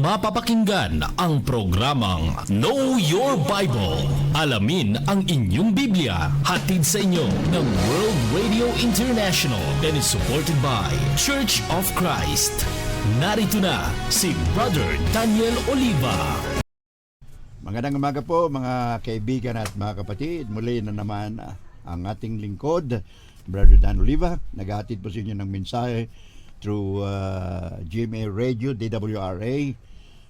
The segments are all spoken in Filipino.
mapapakinggan ang programang Know Your Bible. Alamin ang inyong Biblia. Hatid sa inyo ng World Radio International and is supported by Church of Christ. Narito na si Brother Daniel Oliva. Magandang umaga po mga kaibigan at mga kapatid. Muli na naman ang ating lingkod, Brother Dan Oliva. Naghahatid po sa inyo ng mensahe through GMA Radio, DWRA,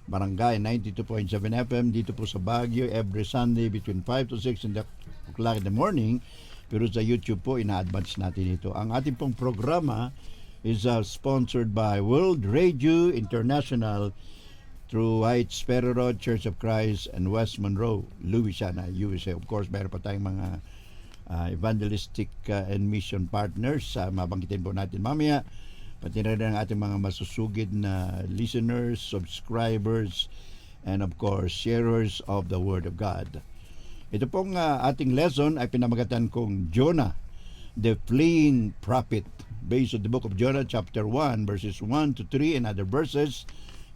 Barangay 92.7 FM dito po sa Baguio every Sunday between 5 to 6 in the o'clock in the morning. Pero sa YouTube po, ina-advance natin ito. Ang ating pong programa is sponsored by World Radio International through White Sparrow Road, Church of Christ, and West Monroe, Louisiana, USA. Of course, mayroon pa tayong mga evangelistic and mission partners. Mabanggitin po natin mamaya. Pati na rin ang ating mga masusugid na listeners, subscribers, and of course, sharers of the Word of God. Ito pong ating lesson ay pinamagatan kong Jonah, the fleeing prophet, based on the book of Jonah chapter 1, verses 1 to 3 and other verses,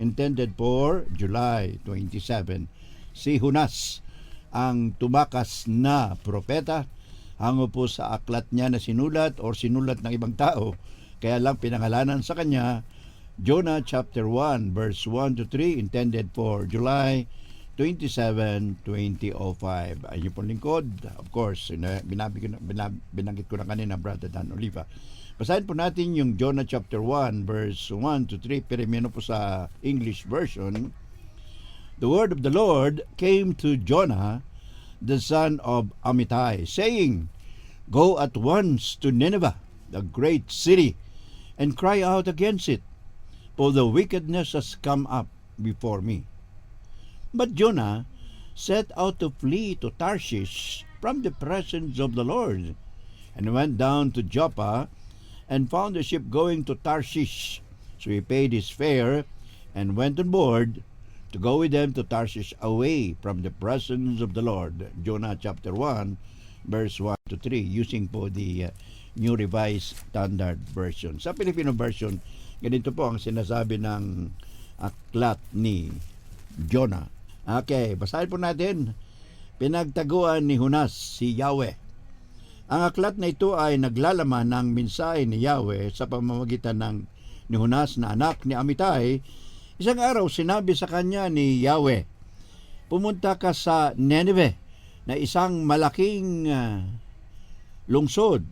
intended for July 27. Si Jonas, ang tumakas na propeta, hango po sa aklat niya na sinulat or sinulat ng ibang tao, kaya lang pinangalanan sa kanya Jonah chapter 1 verse 1 to 3, intended for July 27, 2005. Ayun po lingkod, of course, binanggit ko na kanina, Brother Dan Oliva. Basahin po natin yung Jonah chapter 1 verse 1 to 3, pero meron po sa English version. The word of the Lord came to Jonah, the son of Amittai, saying, Go at once to Nineveh, the great city, and cry out against it, for the wickedness has come up before me. But Jonah set out to flee to Tarshish from the presence of the Lord, and went down to Joppa, and found a ship going to Tarshish. So he paid his fare, and went on board to go with them to Tarshish, away from the presence of the Lord. Jonah chapter 1, verse 1 to 3, using po the New Revised Standard Version. Sa Filipino version, ganito po ang sinasabi ng aklat ni Jonah. Okay, basahin po natin. Pinagtaguan ni Jonas si Yahweh. Ang aklat na ito ay naglalaman ng mensahe ni Yahweh sa pamamagitan ni Jonas na anak ni Amittai. Isang araw sinabi sa kanya ni Yahweh, pumunta ka sa Nineveh, na isang malaking lungsod,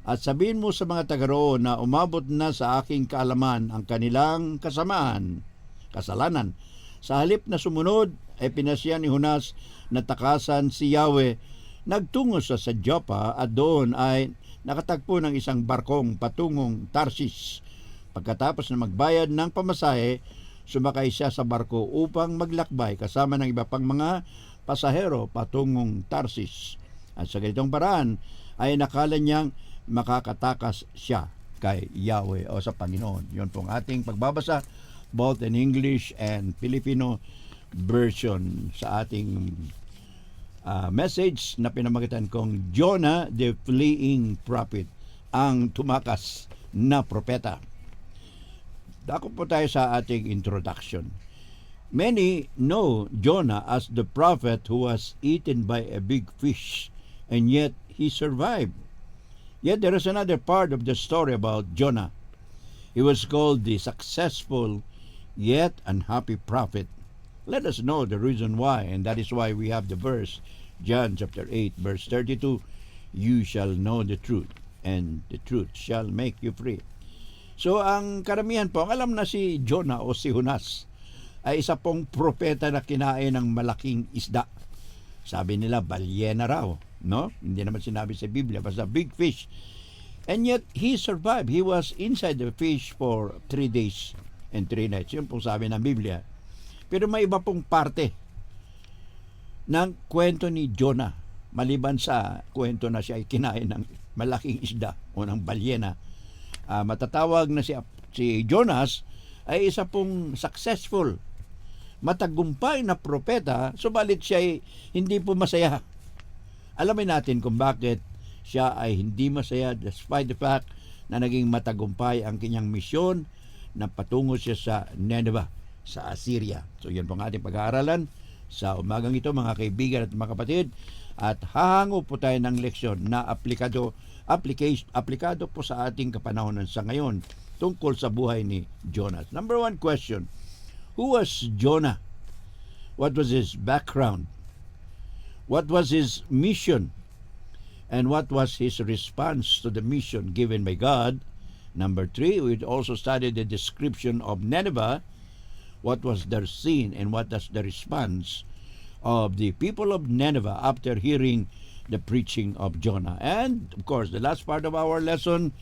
at sabihin mo sa mga taga roon na umabot na sa aking kaalaman ang kanilang kasalanan. Sa halip na sumunod, ay pinasya ni Jonas na takasan si Yahweh. Nagtungo sa Joppa at doon ay nakatagpo ng isang barkong patungong Tarsis. Pagkatapos na magbayad ng pamasahe, sumakay siya sa barko upang maglakbay kasama ng iba pang mga pasahero patungong Tarsis. At sa ganitong paraan ay nakala niyang makakatakas siya kay Yahweh o sa Panginoon. Yun pong ating pagbabasa both in English and Filipino version sa ating message na pinamagitan kong Jonah, the fleeing prophet, ang tumakas na propeta. Dako po tayo sa ating introduction. Many know Jonah as the prophet who was eaten by a big fish, and yet he survived. Yet there is another part of the story about Jonah. He was called the successful yet unhappy prophet. Let us know the reason why, and that is why we have the verse, John chapter 8, verse 32, You shall know the truth, and the truth shall make you free. So ang karamihan po, ang alam na si Jonah o si Jonas ay isa pong propeta na kinain ng malaking isda. Sabi nila, balyena raw. No? Hindi naman sinabi sa Biblia, basta big fish. And yet, he survived. He was inside the fish for 3 days and 3 nights. Yun po sabi ng Biblia. Pero may iba pong parte ng kwento ni Jonah. Maliban sa kwento na siya ay kinain ng malaking isda o ng balyena. Matatawag na si Jonas ay isa pong successful, matagumpay na propeta, subalit siya ay hindi po masaya. Alamin natin kung bakit siya ay hindi masaya despite the fact na naging matagumpay ang kanyang misyon na patungo siya sa Nineveh, sa Assyria. So yan po ang ating pag-aaralan sa umagang ito, mga kaibigan at mga kapatid, at hahango po tayo ng leksyon na aplikado po sa ating kapanahonan sa ngayon tungkol sa buhay ni Jonas. Number 1 question, who was Jonah? What was his background? What was his mission? And what was his response to the mission given by God? Number 3, we also studied the description of Nineveh. What was their sin and what was the response of the people of Nineveh after hearing the preaching of Jonah? And of course, the last part of our lesson,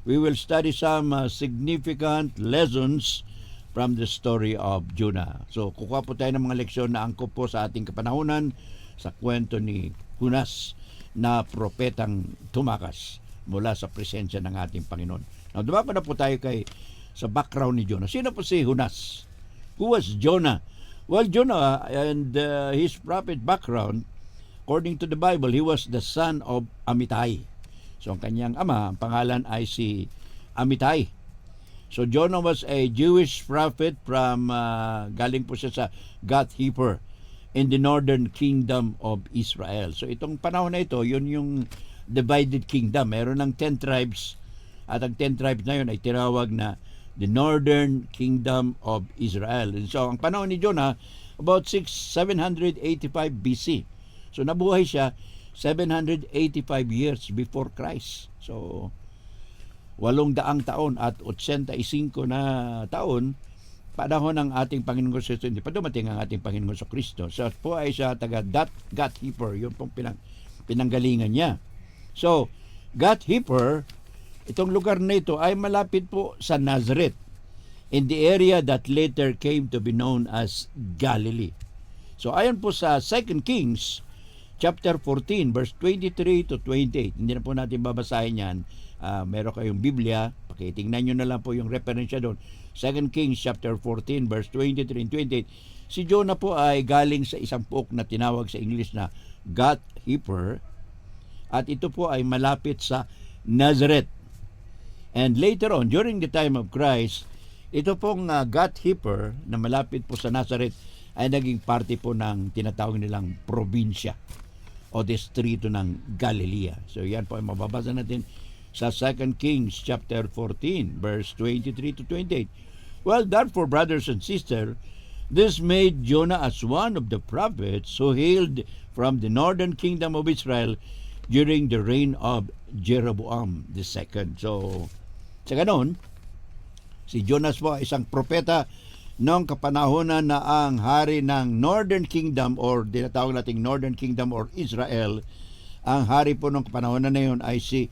we will study some significant lessons from the story of Jonah. So, kukuha po tayo ng mga leksyon na angkop po sa ating kapanahunan sa kwento ni Jonas na propetang tumakas mula sa presensya ng ating Panginoon. Now, dumako na po tayo sa background ni Jonah. Sino po si Jonas? Who was Jonah? Well, Jonah and his prophet background, according to the Bible, he was the son of Amittai. So, ang kanyang ama, ang pangalan ay si Amittai. So, Jonah was a Jewish prophet from, galing po siya sa Gath-hepher in the northern kingdom of Israel. So, itong panahon na ito, yun yung divided kingdom. Meron ng 10 tribes at ang 10 tribes na yun ay tinawag na the northern kingdom of Israel. And so, ang panahon ni Jonah, about 785 BC. So, nabuhay siya 785 years before Christ. So, 800 taon at 85 na taon panahon ng ating Panginoon Kristo, hindi pa dumating ang ating Panginoon Kristo. So po ay siya taga Gath-hepher, yun pong pinanggalingan niya. So, Gath-hepher, itong lugar na ito ay malapit po sa Nazareth, in the area that later came to be known as Galilee. So ayon po sa 2 Kings chapter 14 verse 23 to 28. Hindi na po natin babasahin yan. Meron kayong Biblia, pakitingnan nyo na lang po yung referensya doon. 2 Kings chapter 14 verse 23 and 28. Si Jonah po ay galing sa isang pook na tinawag sa English na Gath-hepher, at ito po ay malapit sa Nazareth. And later on, during the time of Christ, ito pong Gath-hepher na malapit po sa Nazareth ay naging parte po ng tinatawag nilang probinsya o distrito ng Galilea. So yan po ay mababasa natin sa 2 Kings chapter 14 verse 23 to 28. Well, therefore, brothers and sisters, this made Jonah as one of the prophets who hailed from the northern kingdom of Israel during the reign of Jeroboam II. So, sa ganon, si Jonas po ay isang propeta noong kapanahonan na ang hari ng Northern Kingdom or tinatawag nating Northern Kingdom or Israel, ang hari po noong kapanahonan na yun ay si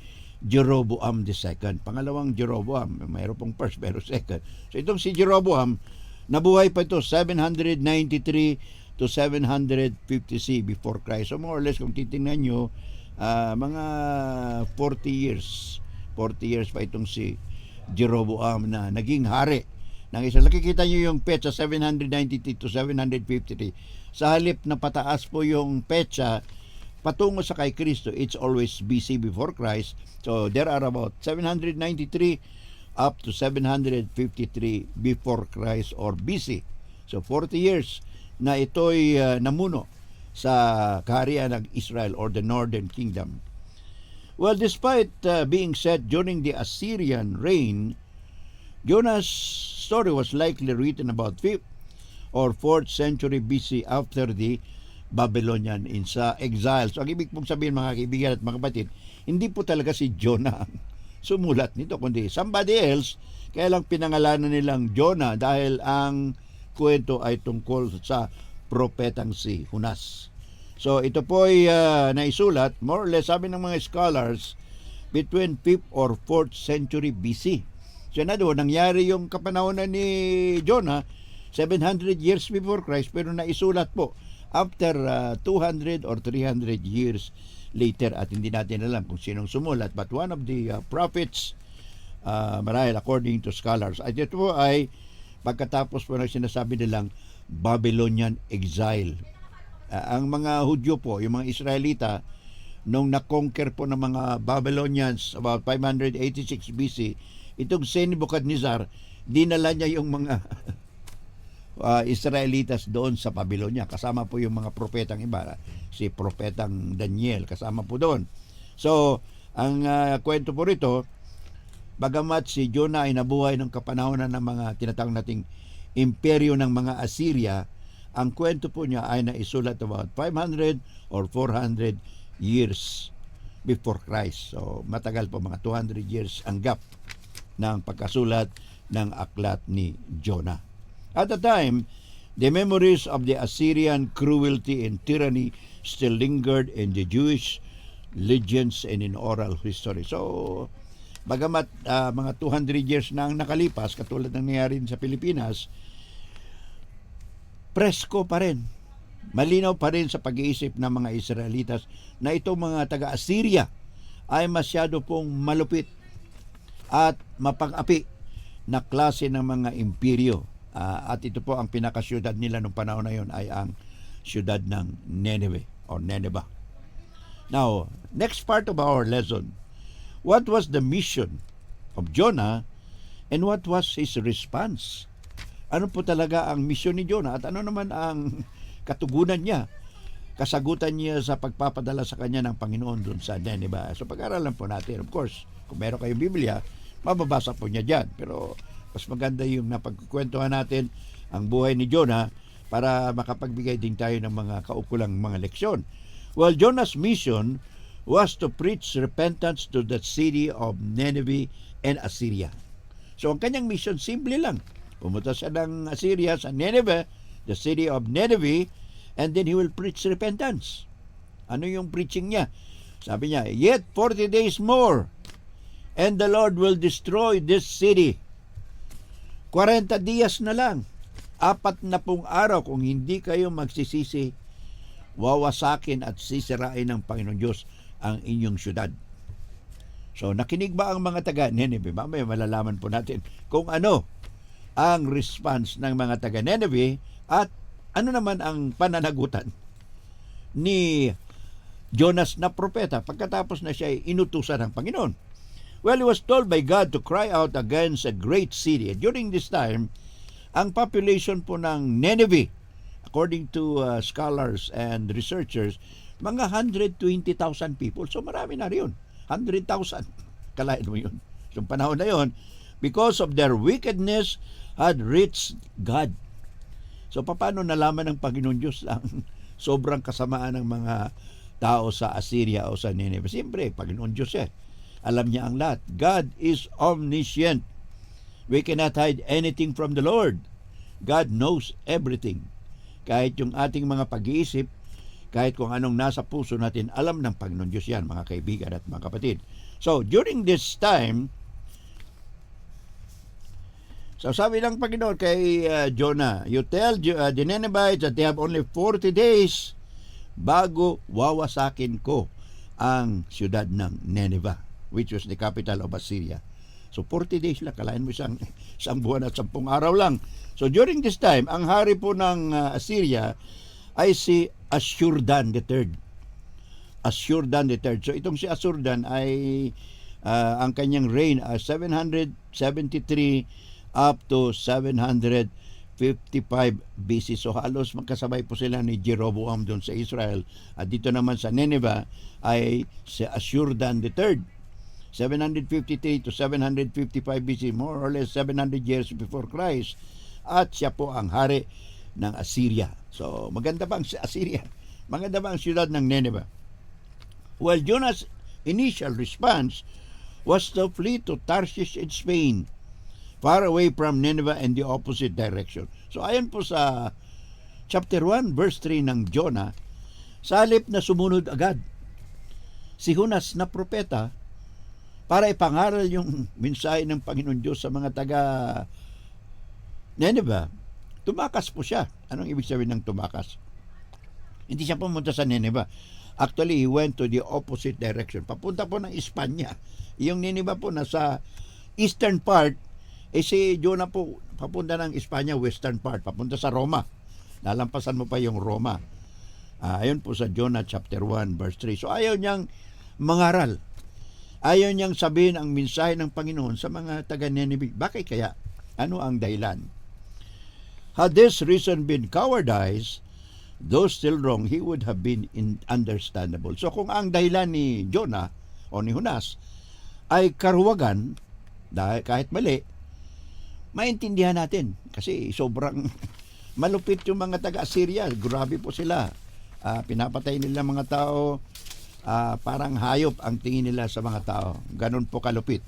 Jeroboam II. Pangalawang Jeroboam, mayroon pong first pero second. So itong si Jeroboam, nabuhay pa ito 793 to 750 before Christ. So more or less kung titingnan nyo, mga 40 years pa itong si Jeroboam na naging hari ng Israel. Nakikita nyo yung petsa 793 to 753. Sa halip na pataas po yung petsa patungo sa kay Kristo, it's always BC before Christ. So there are about 793 up to 753 before Christ or BC. So 40 years na ito'y namuno sa kaharian ng Israel or the Northern Kingdom. Well, despite being set during the Assyrian reign, Jonah's story was likely written about 5th or 4th century BC after the Babylonian exile. So ang ibig pong sabihin, mga kaibigan at mga kapatid, hindi po talaga si Jonah sumulat nito, kundi somebody else. Kaya lang pinangalanan nilang Jonah dahil ang kwento ay tungkol sa propetang si Jonas. So ito po ay naisulat, more or less, sabi ng mga scholars, between 5th or 4th century BC. So na doon, nangyari yung kapanahonan ni Jonah 700 years before Christ, pero naisulat po after 200 or 300 years later, at hindi natin alam kung sinong sumulat, but one of the prophets, marahil according to scholars, at ito po ay pagkatapos po ng sinasabi nilang Babylonian exile. Ang mga Hudyo po, yung mga Israelita, nung na-conquer po ng mga Babylonians about 586 BC, itong si Nebuchadnezzar, dinala niya yung mga Israelitas doon sa Babylonia. Kasama po yung mga propetang iba. Si propetang Daniel, kasama po doon. So, ang kwento po rito, bagamat si Jonah ay nabuhay ng kapanahonan ng mga tinatawag nating imperyo ng mga Assyria, ang kwento po niya ay naisulat about 500 or 400 years before Christ. So, matagal po, mga 200 years ang gap ng pagkasulat ng aklat ni Jonah. At the time, the memories of the Assyrian cruelty and tyranny still lingered in the Jewish legends and in oral history. So, bagamat mga 200 years na ang nakalipas, katulad ng nangyari sa Pilipinas, presko pa rin. Malinaw pa rin sa pag-iisip ng mga Israelitas na itong mga taga-Assyria ay masyado pong malupit at mapang-api na klase ng mga imperyo. At ito po ang pinakasyudad nila noong panahon na yon ay ang syudad ng Nineveh or Nineveh. Now, next part of our lesson, what was the mission of Jonah and what was his response? Ano po talaga ang mission ni Jonah at ano naman ang katugunan niya, kasagutan niya sa pagpapadala sa kanya ng Panginoon doon sa Nineveh? So pag-aralan po natin. Of course, kung meron kayong Biblia, mababasa po niya dyan. Pero mas maganda yung napagkukwentuhan natin ang buhay ni Jonah para makapagbigay din tayo ng mga kaukulang mga leksyon. Well, Jonah's mission was to preach repentance to the city of Nineveh and Assyria. So ang kanyang mission, simple lang. Pumunta siya ng Assyria sa Nineveh, the city of Nineveh, and then he will preach repentance. Ano yung preaching niya? Sabi niya, yet 40 days more, and the Lord will destroy this city. 40 diyas na lang, 40 araw kung hindi kayo magsisisi, wawasakin at sisirain ng Panginoon Diyos ang inyong syudad. So, nakinig ba ang mga taga Nineveh? Mamaya malalaman po natin kung ano ang response ng mga taga Nineveh at ano naman ang pananagutan ni Jonas na propeta pagkatapos na siya ay inutusan ng Panginoon. Well, he was told by God to cry out against a great city. During this time, ang population po ng Nineveh, according to scholars and researchers, mga 120,000 people. So marami na rin yun. 100,000. Kalain mo yun. So panahon na yun, because of their wickedness, had reached God. So paano nalaman ng Panginoon Diyos ang sobrang kasamaan ng mga tao sa Assyria o sa Nineveh? Siyempre, Panginoon Diyos alam niya ang lahat. God is omniscient. We cannot hide anything from the Lord. God knows everything. Kahit yung ating mga pag-iisip, kahit kung anong nasa puso natin, alam ng Panginoon Diyos yan, mga kaibigan at mga kapatid. So, during this time, so sabi ng Panginoon kay Jonah, you tell the Ninevites that they have only 40 days bago wawasakin ko ang siyudad ng Nineveh, which was the capital of Assyria. So 40 days lang, kalahin mo isang buwan at 10 araw lang. So during this time, ang hari po ng Assyria ay si Ashurdan III. Ashurdan III. So itong si Ashurdan ay ang kanyang reign 773 up to 755 BC. So halos magkasabay po sila ni Jeroboam doon sa Israel. At dito naman sa Nineveh ay si Ashurdan III. 753 to 755 BC, more or less 700 years before Christ. At siya po ang hari ng Assyria. So maganda ba ang Assyria? Maganda ba ang siyudad ng Nineveh? Well, Jonah's initial response was to flee to Tarshish in Spain, far away from Nineveh in the opposite direction. So ayon po sa chapter 1 verse 3 ng Jonah, sa halip na sumunod agad si Jonas na propeta para ipangaral yung mensahe ng Panginoon Diyos sa mga taga Nineveh, tumakas po siya. Anong ibig sabihin ng tumakas? Hindi siya pumunta sa Nineveh. Actually, he went to the opposite direction. Papunta po ng Espanya. Yung Nineveh po nasa eastern part, si Jonah po papunta ng Espanya, western part, papunta sa Roma. Lalampasan mo pa yung Roma. Ayon po sa Jonah chapter 1 verse 3. So ayaw niyang mangaral. Ayaw niyang sabihin ang mensahe ng Panginoon sa mga taga Nineveh. Bakit kaya? Ano ang dahilan? Had this reason been cowardice, though still wrong, he would have been understandable. So kung ang dahilan ni Jonah o ni Jonas ay karuwagan, dahil kahit mali, maintindihan natin. Kasi sobrang malupit yung mga taga-Assyria. Grabe po sila. Pinapatay nila mga tao. Parang hayop ang tingin nila sa mga tao. Ganon po kalupit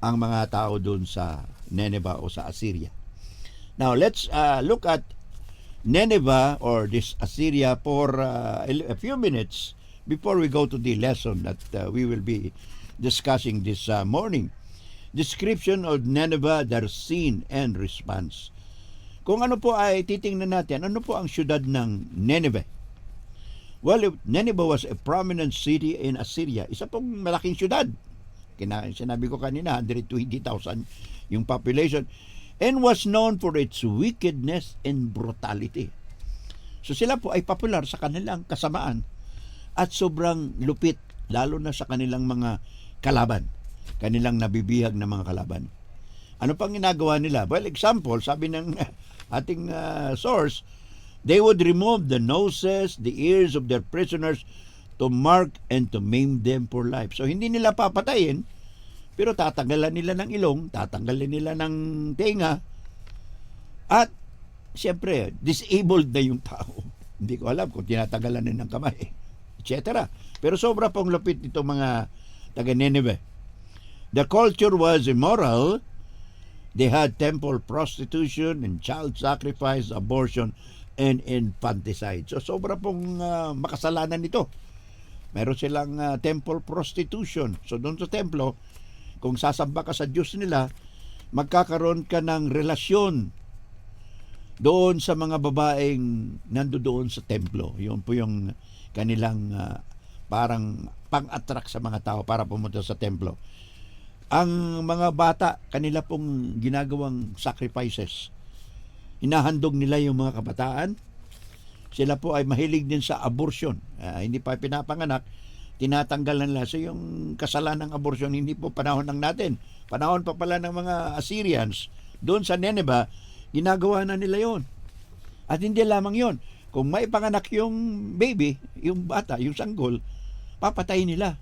ang mga tao doon sa Nineveh o sa Assyria. Now, let's look at Nineveh or this Assyria for a few minutes before we go to the lesson that we will be discussing this morning. Description of Nineveh, their scene and response. Kung ano po ay titingnan natin, ano po ang syudad ng Nineveh? Well, Nineveh was a prominent city in Assyria. Isa pong malaking syudad. Sinabi ko kanina, 120,000 yung population. And was known for its wickedness and brutality. So sila po ay popular sa kanilang kasamaan at sobrang lupit, lalo na sa kanilang mga kalaban, kanilang nabibihag na mga kalaban. Ano pang ginagawa nila? Well, example, sabi ng ating source, they would remove the noses, the ears of their prisoners to mark and to maim them for life. So hindi nila papatayin, pero tatanggalan nila ng ilong, tatanggalan nila ng tenga, at siyempre, disabled na yung tao. Hindi ko alam kung tinatanggalan na ng kamay, etc. Pero sobra pong lupit itong mga taga-Nineveh. The culture was immoral. They had temple prostitution and child sacrifice, abortion, and infanticide. So sobra pong makasalanan nito. Meron silang temple prostitution. So doon sa templo, kung sasamba ka sa Diyos nila, magkakaroon ka ng relasyon doon sa mga babaeng nandoon sa templo. Yun po yung kanilang parang pang-attract sa mga tao para pumunta sa templo. Ang mga bata, kanila pong ginagawang sacrifices. Hinahandog nila yung mga kabataan. Sila po ay mahilig din sa abortion. Hindi pa pinapanganak, tinatanggal nila. So yung kasalanan ng abortion, hindi po panahon ng natin. Panahon pa pala ng mga Assyrians. Doon sa Nineveh, ginagawa na nila yon. At hindi lamang yon. Kung may panganak yung baby, yung bata, yung sanggol, papatayin nila.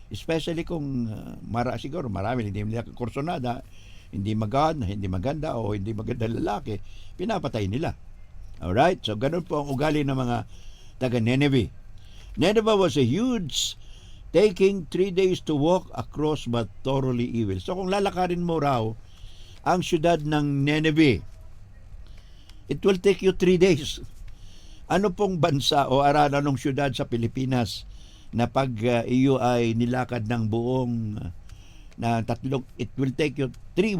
Especially kung siguro marami, hindi nila kursonada, hindi maganda o hindi maganda lalaki, pinapatay nila. Alright? So ganun po ang ugali ng mga taga-Nineveh. Nineveh was a huge, taking 3 days to walk across but thoroughly evil. So kung lalakarin mo raw ang syudad ng Nineveh, it will take you 3 days. Ano pong bansa o aralan ng syudad sa Pilipinas na pag iyo ay nilakad ng buong it will take you 3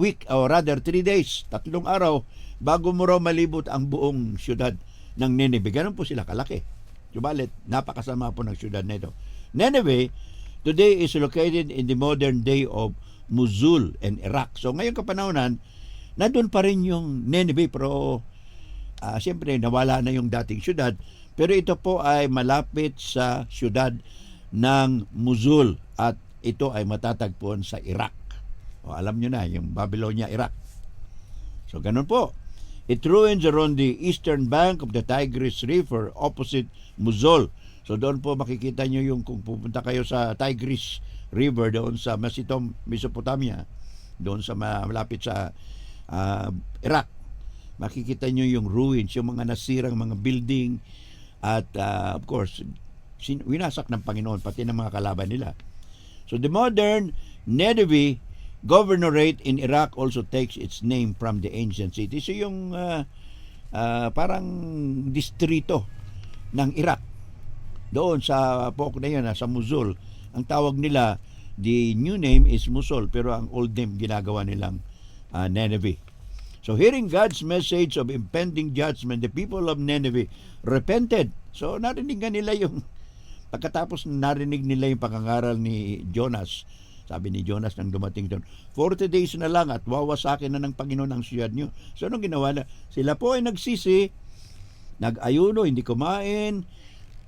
days, 3 araw bago mo raw malibot ang buong syudad ng Nineveh. Ganun po sila kalaki. Subalit, napakasama po ng syudad na ito. Nineveh today is located in the modern day of Mosul and Iraq. So ngayong kapanahonan, nandun pa rin yung Nineveh, pero siyempre nawala na yung dating syudad. Pero ito po ay malapit sa syudad ng Mosul at ito ay matatagpuan sa Iraq. O, alam nyo na, yung Babylonia, Iraq. So ganun po. It ruins around the eastern bank of the Tigris River opposite Mosul. So doon po makikita nyo yung kung pupunta kayo sa Tigris River doon sa Masitom, Mesopotamia, doon sa malapit sa Iraq. Makikita nyo yung ruins, yung mga nasirang mga building at of course, winasak ng Panginoon pati ng mga kalaban nila. So the modern Nineveh governorate in Iraq also takes its name from the ancient city. So yung parang distrito ng Iraq doon sa pook na yun, sa Mosul. Ang tawag nila, the new name is Mosul, pero ang old name ginagawa nilang Nineveh. So hearing God's message of impending judgment, the people of Nineveh repented. So narinig nila yung, pagkatapos narinig nila yung pangangaral ni Jonas, sabi ni Jonas nang dumating doon, 40 days na lang at wawasakin na ng Panginoon ang siyad nyo. So anong ginawa na? Sila po ay nagsisi, nag-ayuno, hindi kumain,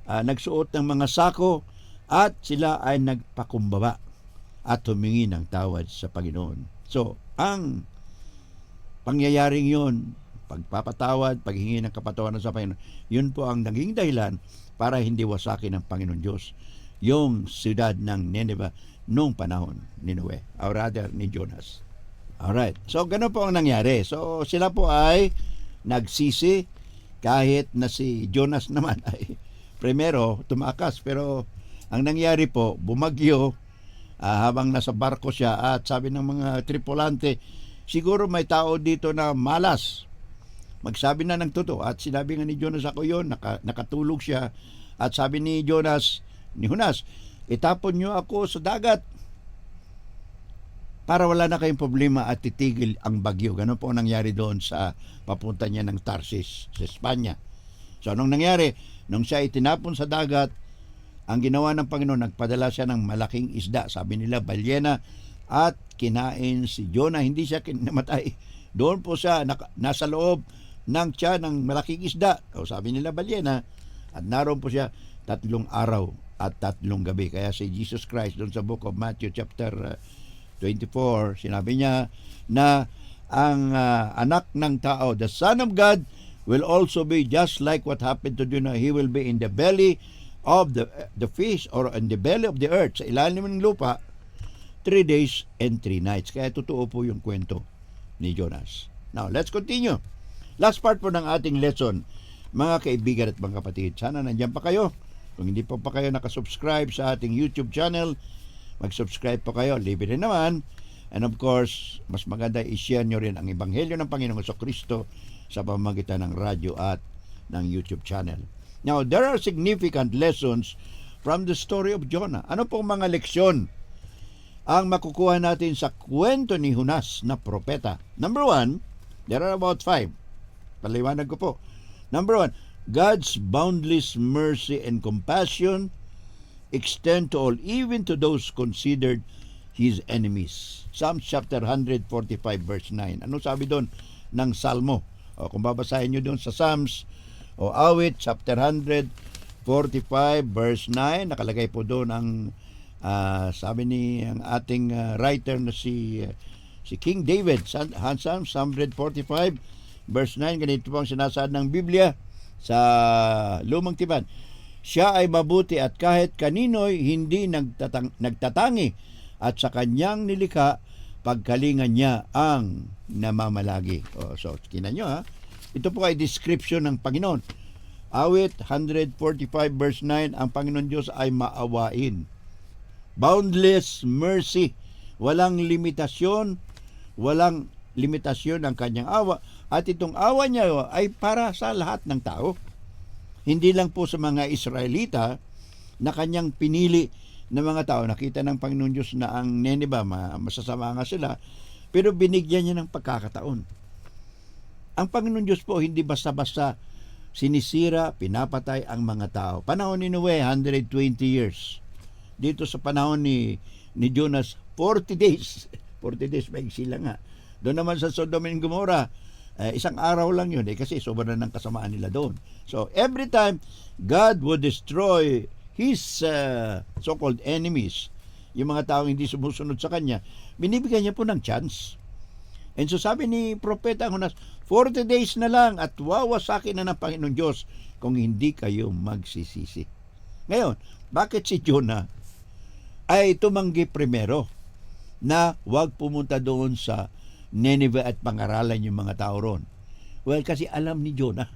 nagsuot ng mga sako, at sila ay nagpakumbaba at humingi ng tawad sa Panginoon. So ang pangyayaring yon, pagpapatawad, paghingi ng kapatawaran sa Panginoon, yun po ang naging dahilan para hindi wasakin ng Panginoon Diyos yung siyudad ng Nineveh noong panahon ni Noe, or rather ni Jonas. Alright, so ganun po ang nangyari. So sila po ay nagsisi kahit na si Jonas naman ay primero tumakas, pero ang nangyari po, bumagyo habang nasa barko siya at sabi ng mga tripulante, siguro may tao dito na malas. Magsabi na ng totoo. At sinabi nga ni Jonas, ako yun, nakatulog siya. At sabi ni Jonas, ni Jonas, itapon niyo ako sa dagat para wala na kayong problema at titigil ang bagyo. Ganun po ang nangyari doon sa papunta niya ng Tarsis sa Espanya. So anong nangyari? Nung siya itinapon sa dagat, ang ginawa ng Panginoon, nagpadala siya ng malaking isda. Sabi nila, balyena, at kinain si Jonah. Hindi siya namatay. Doon po siya, nasa loob ng tiyan ng malaking isda. O sabi nila, balyena. At naroon po siya 3 araw at 3 gabi. Kaya si Jesus Christ, doon sa book of Matthew chapter 24, sinabi niya na ang anak ng tao, the Son of God, will also be just like what happened to Jonah. He will be in the belly of the fish, or in the belly of the earth, sa ilalim ng lupa, 3 days and 3 nights. Kaya totoo po yung kwento ni Jonas. Now, let's continue. Last part po ng ating lesson, mga kaibigan at mga kapatid. Sana nandiyan pa kayo. Kung hindi pa kayo nakasubscribe sa ating YouTube channel, mag-subscribe po kayo. Libre rin naman. And of course, mas maganda i-share nyo rin ang Ebanghelyo ng Panginoong Kristo sa pamamagitan ng radyo at ng YouTube channel. Now, there are significant lessons from the story of Jonah. Ano pong mga leksyon ang makukuha natin sa kwento ni Jonas na propeta? Number 1, there are about 5. Paliwanag ko po. Number 1, God's boundless mercy and compassion extend to all, even to those considered His enemies. Psalms chapter 145 verse 9. Ano sabi doon ng Salmo? O, kung babasahin nyo doon sa Psalms o Awit chapter 145 verse 9, nakalagay po doon ang sabi ni ang ating writer na si King David, Psalms 145 verse 9, ganito po ang sinasaad ng Biblia sa Lumang Tipan. Siya ay mabuti at kahit kanino'y hindi nagtatangi, at sa kanyang nilikha pagkalingan niya ang namamalagi. So tingnan nyo, ito po ay description ng Panginoon. Awit 145 verse 9, ang Panginoon Diyos ay maawain. Boundless mercy. Walang limitasyon ang kanyang awa. At itong awa niya ay para sa lahat ng tao. Hindi lang po sa mga Israelita na kanyang pinili na mga tao. Nakita ng Panginoon Diyos na ang Nineveh, masasama nga sila, pero binigyan niya ng pagkakataon. Ang Panginoon Diyos po hindi basta-basta sinisira, pinapatay ang mga tao. Panahon ni Noe, 120 years. Dito sa panahon ni Jonas, 40 days. 40 days, maigsi lang nga. Doon naman sa Sodom and Gomorrah, isang araw lang yun kasi sobrang ng kasamaan nila doon. So every time God would destroy His so-called enemies, yung mga taong hindi sumusunod sa Kanya, binibigyan niya po ng chance. And so sabi ni Propeta Jonas, 40 days na lang at wawasakin na ng Panginoon Diyos kung hindi kayo magsisisi. Ngayon, bakit si Jonah ay tumanggi primero na huwag pumunta doon sa Nineveh at pangaralan yung mga tao ron? Well, kasi alam ni Jonah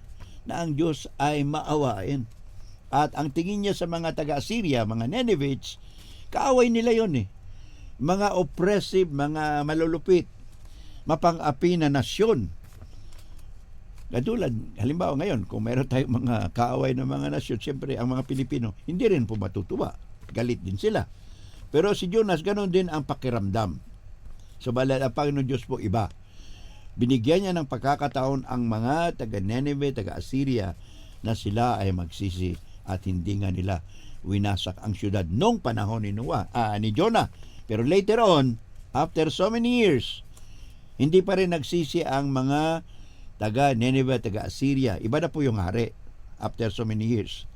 na ang Diyos ay maawain. At ang tingin niya sa mga taga-Assyria, mga Ninevites, kaaway nila yon mga oppressive, mga malulupit, mapang-api na nasyon. Katulad, halimbawa ngayon, kung meron tayong mga kaaway ng mga nasyon, siyempre ang mga Pilipino, hindi rin po matutuwa. Galit din sila. Pero si Jonas, ganun din ang pakiramdam. So, ang Panginoon Diyos po iba. Binigyan niya ng pagkakataon ang mga taga-Nineveh, taga-Assyria, na sila ay magsisi at hindi nga nila winasak ang syudad noong panahon ni Jonah. Pero later on, after so many years, hindi pa rin nagsisi ang mga taga-Nineveh, taga-Assyria. Iba na po yung hari after so many years.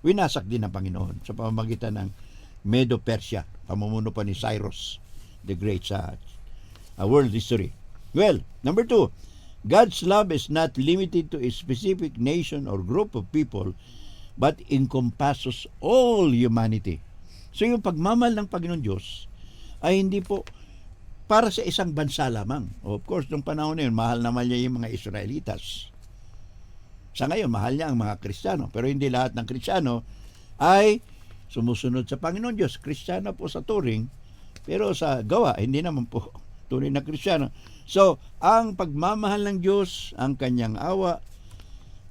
Winasak din ng Panginoon sa pamamagitan ng Medo-Persia, pamumuno pa ni Cyrus the Great sa world history. Well, number 2, God's love is not limited to a specific nation or group of people, but encompasses all humanity. So yung pagmamahal ng Panginoon Diyos ay hindi po para sa isang bansa lamang. Of course, nung panahon na yun, mahal naman niya yung mga Israelitas. Sa ngayon, mahal niya ang mga Kristiyano. Pero hindi lahat ng Kristiyano ay sumusunod sa Panginoon Diyos. Kristiyano po sa turing, pero sa gawa, hindi naman po tunay na Kristiyano. So, ang pagmamahal ng Diyos, ang kanyang awa,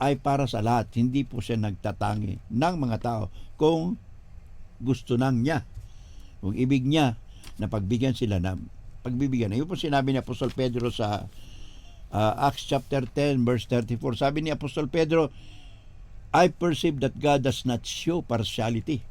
ay para sa lahat. Hindi po siya nagtatangi ng mga tao kung gusto nang niya. Kung ibig niya na pagbigyan sila na pagbibigyan. Ayun po sinabi ni Apostol Pedro sa Acts chapter 10 verse 34. Sabi ni Apostol Pedro, I perceive that God does not show partiality.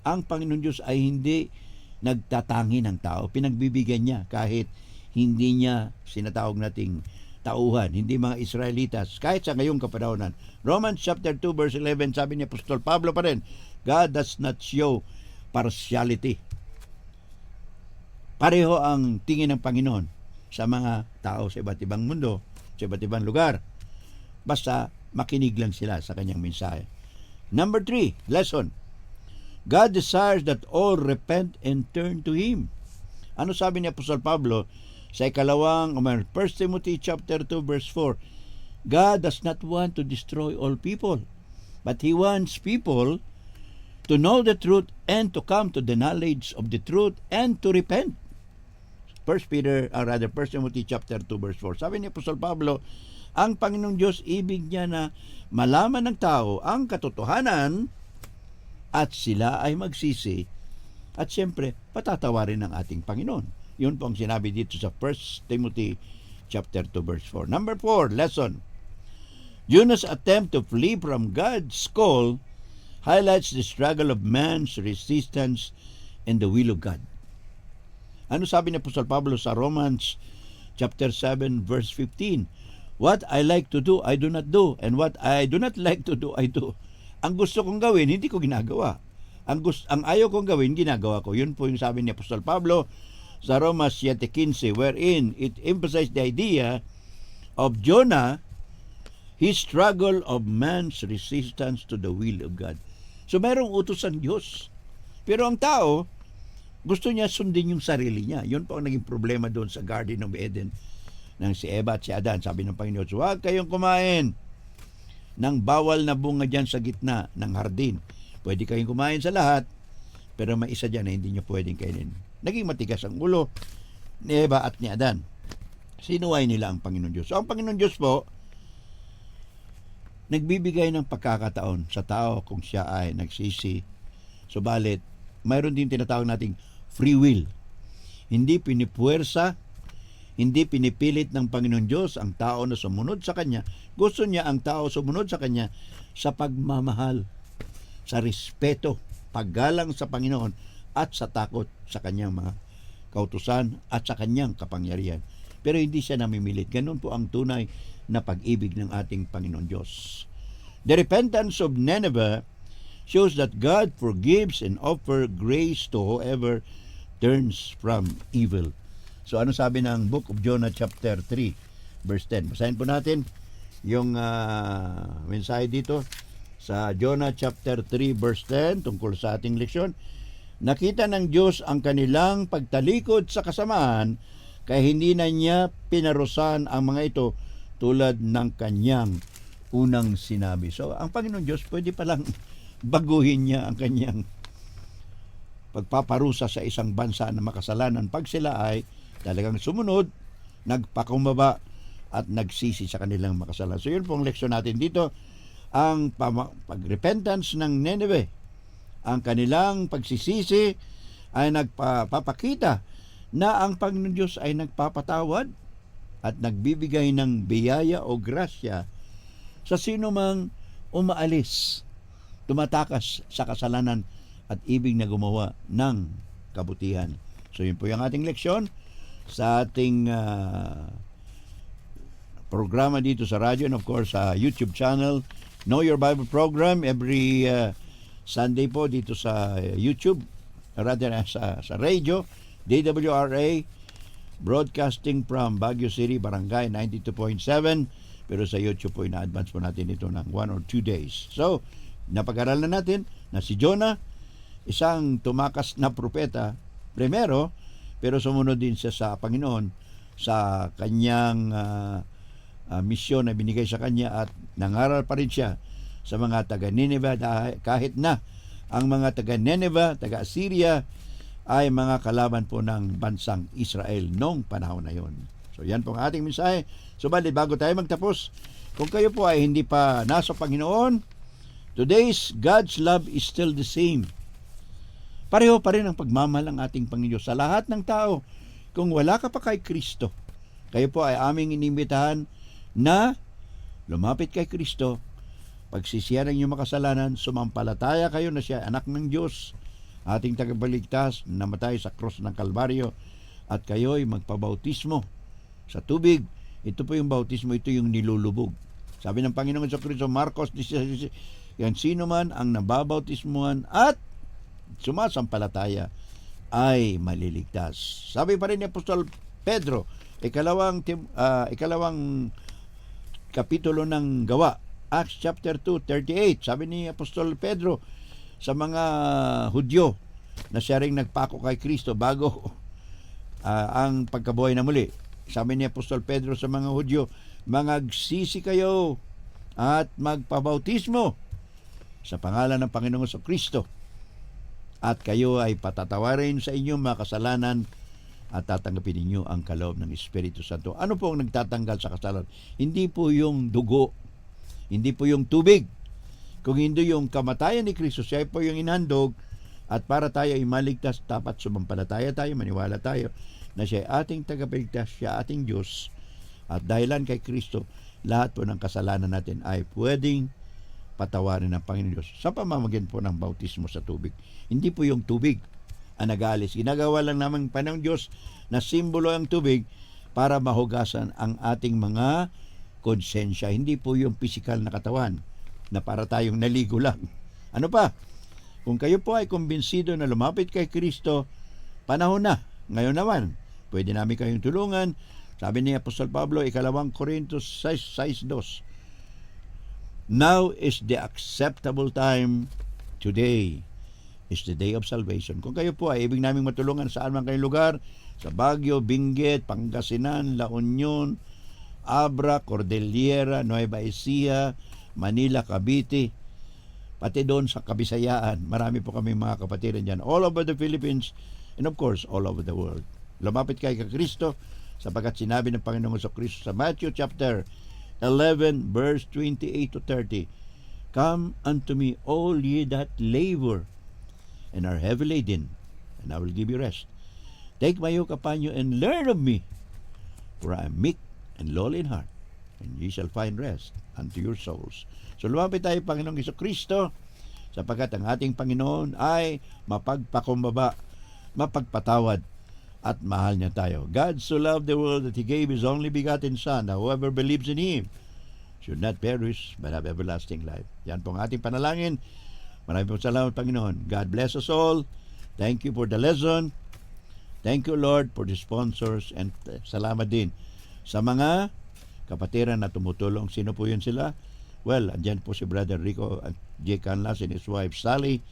Ang Panginoon Diyos ay hindi nagtatangi ng tao. Pinagbibigyan niya kahit hindi niya sinatawag nating tauhan, hindi mga Israelitas, kahit sa ngayong kapanahonan. Romans chapter 2 verse 11, sabi ni Apostol Pablo pa rin, God does not show partiality. Pareho ang tingin ng Panginoon sa mga tao sa iba't ibang mundo, sa iba't ibang lugar. Basta makinig lang sila sa kanyang mensahe. Number 3, lesson. God desires that all repent and turn to Him. Ano sabi ni Apostol Pablo sa ikalawang 1 Timothy chapter 2 verse 4? God does not want to destroy all people, but He wants people to know the truth and to come to the knowledge of the truth and to repent. 1 Timothy chapter 2 verse 4. Sabi ni Apostol Pablo, ang Panginoong Diyos ibig niya na malaman ng tao ang katotohanan at sila ay magsisi at siyempre patatawarin ng ating Panginoon. Yun po ang sinabi dito sa 1 Timothy chapter 2 verse 4. Number 4, lesson. Jonah's attempt to flee from God's call highlights the struggle of man's resistance and the will of God. Ano sabi ni Apostol Pablo sa Romans chapter 7 verse 15? What I like to do, I do not do, and what I do not like to do, I do. Ang gusto kong gawin, hindi ko ginagawa. Ang ayaw kong gawin, ginagawa ko. Yun po yung sabi ni Apostol Pablo sa Romans 7:15, wherein it emphasizes the idea of Jonah, his struggle of man's resistance to the will of God. So mayroong utos ang Diyos. Pero ang tao, gusto niya sundin yung sarili niya. Yun po ang naging problema doon sa Garden of Eden ng si Eva at si Adan. Sabi ng Panginoon, huwag kayong kumain ng bawal na bunga dyan sa gitna ng hardin. Pwede kayong kumain sa lahat, pero may isa dyan na hindi nyo pwedeng kainin. Naging matigas ang ulo ni Eva at ni Adan. Sinuway nila ang Panginoon Diyos. So ang Panginoon Diyos po, nagbibigay ng pagkakataon sa tao kung siya ay nagsisi. Subalit, mayroon din tinatawag nating free will. Hindi pinipuwersa, hindi pinipilit ng Panginoon Diyos ang tao na sumunod sa Kanya. Gusto niya ang tao sumunod sa Kanya sa pagmamahal, sa respeto, paggalang sa Panginoon at sa takot sa Kanyang mga kautusan at sa Kanyang kapangyarihan. Pero hindi siya namimilit. Ganun po ang tunay na pag-ibig ng ating Panginoon Diyos. The repentance of Nineveh shows that God forgives and offers grace to whoever turns from evil. So ano sabi ng Book of Jonah chapter 3 verse 10? Basahin po natin yung mensahe dito sa Jonah chapter 3 verse 10 tungkol sa ating leksyon. Nakita ng Diyos ang kanilang pagtalikod sa kasamaan, kaya hindi na niya pinarusahan ang mga ito tulad ng kanyang unang sinabi. So ang Panginoon Diyos pwede palang baguhin niya ang kanyang pagpaparusa sa isang bansa na makasalanan pag sila ay talagang sumunod, nagpakumbaba at nagsisi sa kanilang makasalanan. So yun pong leksyon natin dito, ang pagrepentance ng Nineveh. Ang kanilang pagsisisi ay nagpapakita na ang Panginoon Diyos ay nagpapatawad at nagbibigay ng biyaya o grasya sa sino mang umaalis, tumatakas sa kasalanan at ibig na gumawa ng kabutihan. So yun po yung ating leksyon sa ating programa dito sa radyo and of course sa YouTube channel Know Your Bible program every Sunday po dito sa YouTube, rather sa radio, DWRA broadcasting from Baguio City, Barangay 92.7. Pero sa YouTube po, ina-advance po natin ito ng 1 or 2 days. So, napag-aralan natin na si Jonah, isang tumakas na propeta, primero, pero sumunod din siya sa Panginoon sa kanyang misyon na binigay sa kanya at nangaral pa rin siya sa mga taga-Nineveh kahit na ang mga taga-Nineveh, taga-Assyria ay mga kalaban po ng bansang Israel noong panahon na yon. So yan po ang ating mensahe. Subalit bago tayo magtapos, kung kayo po ay hindi pa nasa Panginoon, today's God's love is still the same. Pareho pa rin ang pagmamahal ng ating Panginoon sa lahat ng tao. Kung wala ka pa kay Kristo, kayo po ay aming inimbitahan na lumapit kay Kristo, pagsisihan ng iyong makasalanan, sumampalataya kayo na siya anak ng Diyos, ating tagapagligtas, namatay sa krus ng Kalbaryo, at kayo'y magpabautismo sa tubig. Ito po yung bautismo, ito yung nilulubog. Sabi ng Panginoon sa Kristo, Marcos 16, yan sino man ang nababautismuhan at sumasampalataya ay maliligtas. Sabi pa rin ni Apostol Pedro, ikalawang kapitulo ng Gawa, Acts chapter 2:38. Sabi ni Apostol Pedro sa mga Hudyo na siya ring nagpako kay Kristo bago ang pagkabuhay na muli. Sabi ni Apostol Pedro sa mga Hudyo, "Mangagsisi kayo at magpabautismo sa pangalan ng Panginoong Kristo, at kayo ay patatawarin sa inyong mga kasalanan at tatanggapin ninyo ang kaloob ng Espiritu Santo." Ano po ang nagtatanggal sa kasalanan? Hindi po yung dugo, hindi po yung tubig, kung hindi yung kamatayan ni Kristo. Siya po yung inhandog, at para tayo ay maligtas, dapat sumampalataya tayo, maniwala tayo na siya ay ating tagapagligtas, siya ating Diyos, at dahilan kay Kristo, lahat po ng kasalanan natin ay pwedeng patawarin ng Panginoon Diyos sa pamamagitan po ng bautismo sa tubig. Hindi po yung tubig ang nag-aalis. Ginagawa lang naman pa ng Diyos na simbolo ang tubig para mahugasan ang ating mga konsensya. Hindi po yung physical na katawan na para tayong naligo lang. Ano pa? Kung kayo po ay kumbinsido na lumapit kay Kristo, panahon na. Ngayon naman, pwede namin kayong tulungan. Sabi ni Apostol Pablo, 2 Corintios 6:2, "Now is the acceptable time. Today is the day of salvation." Kung kayo po ay ibig naming matulungan saan man kayong lugar, sa Baguio, Benguet, Pangasinan, La Union, Abra, Cordillera, Nueva Ecija, Manila, Cavite, pati doon sa Kabisayaan. Marami po kami mga kapatiran dyan, all over the Philippines, and of course, all over the world. Lumapit kayo kay Kristo, sapagkat sinabi ng Panginoong Kristo sa Matthew chapter 11, verse 28-30, "Come unto me, all ye that labor and are heavy laden, and I will give you rest. Take my yoke upon you and learn of me, for I am meek and lowly in heart, and ye shall find rest unto your souls." So lumapit tayo, Panginoong Kristo, sapagkat ang ating Panginoon ay mapagpakumbaba, mapagpatawad, at mahal niya tayo. God so loved the world that He gave His only begotten Son, that whoever believes in Him should not perish but have everlasting life. Yan po ang ating panalangin. Maraming po salamat, Panginoon. God bless us all. Thank you for the lesson. Thank you, Lord, for the sponsors, and salamat din sa mga kapatiran na tumutulong. Sino po yun sila? Well, andyan po si Brother Rico J. Canlas and his wife Sally.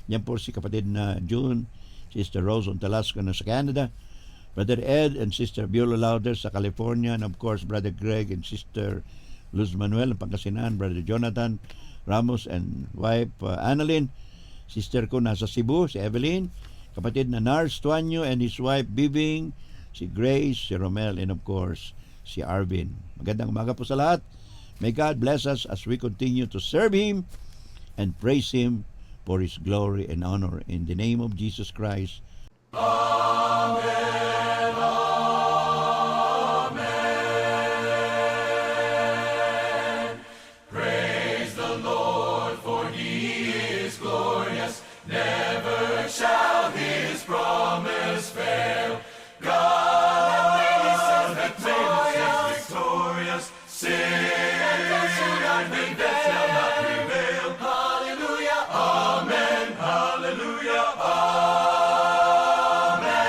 Yan po si kapatid na June, Sister Rose Ontalasco na sa Canada, Brother Ed and Sister Viola Lauder sa California, and of course Brother Greg and Sister Luz Manuel ng Pangasinan, Brother Jonathan Ramos and wife Annalyn, Sister ko nasa Cebu, si Evelyn, kapatid na Nars Tuanyo and his wife Bibing, si Grace, si Romel, and of course si Arvin. Magandang umaga po sa lahat. May God bless us as we continue to serve Him and praise Him for His glory and honor. In the name of Jesus Christ. Amen. Amen. Praise the Lord, for He is glorious. Never shall His promise fail. God is victorious. Sin and death shall not prevail. Hallelujah. Amen. Hallelujah. Amen.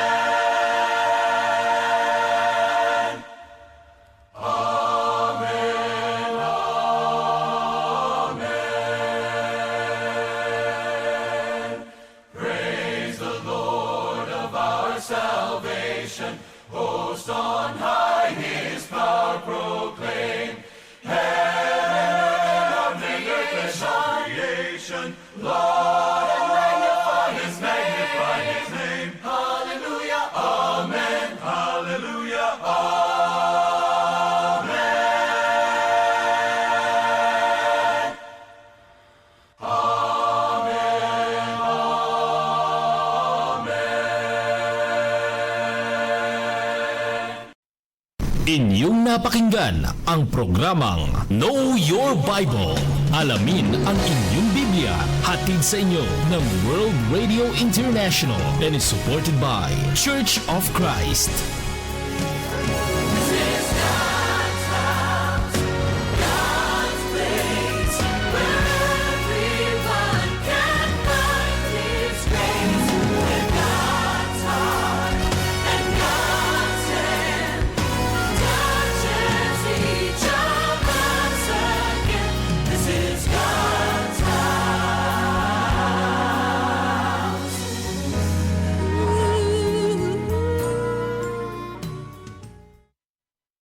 Most on high his power proclaim. Heaven and earth and all creation, laud and magnify his name. Hallelujah, amen. Hallelujah, amen. Inyong napakinggan ang programang Know Your Bible. Alamin ang inyong Biblia. Hatid sa inyo ng World Radio International and is supported by Church of Christ.